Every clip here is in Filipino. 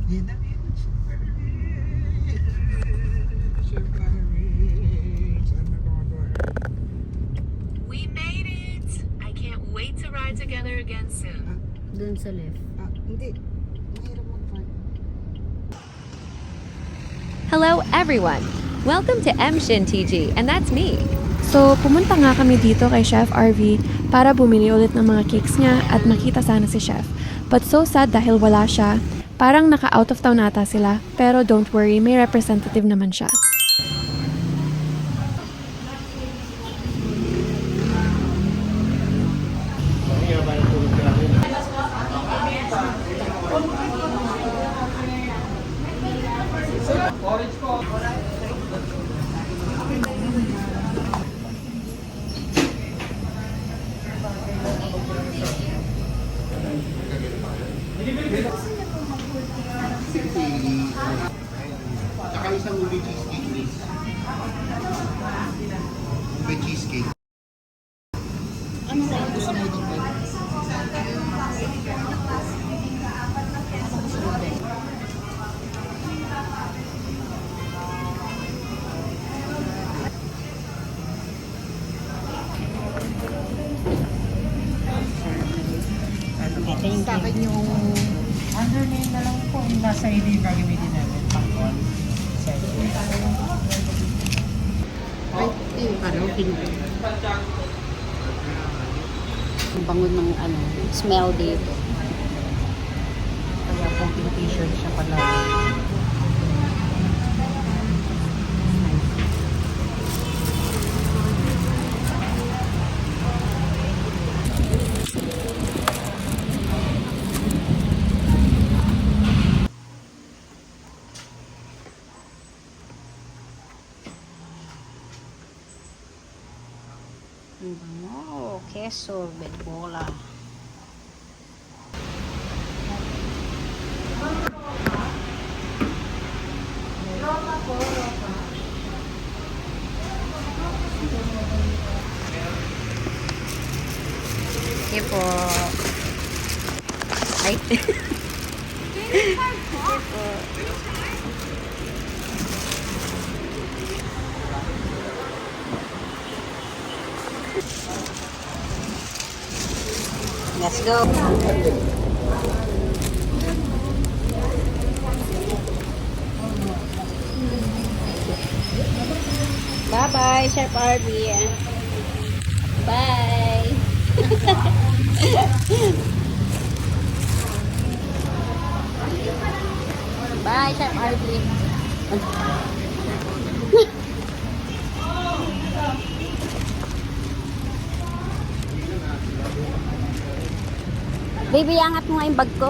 Yan na yun. We made it! I can't wait to ride together again soon. Dun sa left. Hindi. Mahirap mag-park. Hello everyone! Welcome to M Shin TG, and that's me. So, pumunta nga kami dito kay Chef RV para bumili ulit ng mga cakes niya at makita sana si Chef. But so sad dahil wala siya. Parang naka-out of town ata sila. Pero don't worry, may representative naman siya. Saka isang ube cheesecake, please. Ube cheesecake. Ano ba ang gusto mo dito? Sa akin yung Underneath na lang po yung nasa hindi gagamitin natin. Pangkon. ay, yung ano, pink. Ang bango ng ano, smell dito. Kaya po yung t-shirt siya pala. Ang bango, queso, bedbola. Okay po. Ay. Okay po. Let's go. Bye-bye, Chef RV. Bye. Bye, Chef RV. Baby, angat mo nga yung bag ko.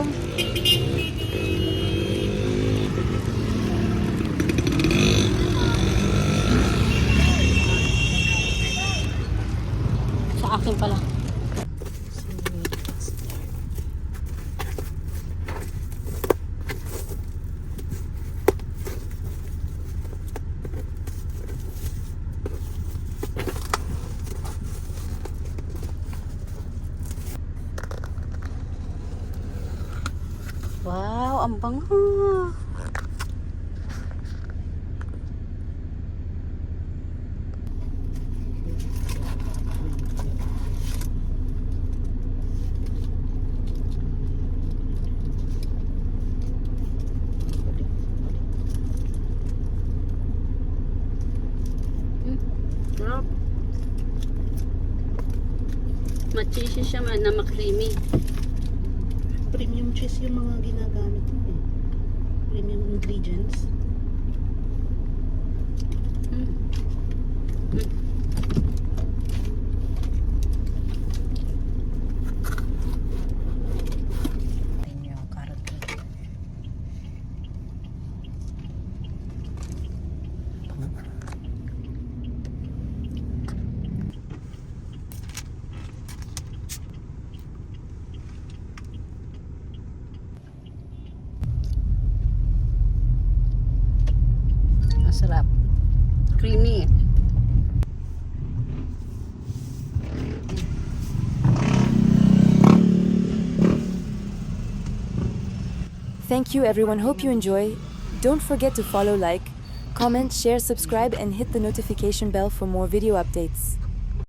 Sa akin pala. Wow, ang bango. Sarap. Machisi siya na makrimi. Premium cheese yung mga ginagamit mo eh. Premium ingredients. Yung carrot cake. Masarap. Creamy. Thank you everyone, hope you enjoy. Don't forget to follow, like, comment, share, subscribe and hit the notification bell for more video updates.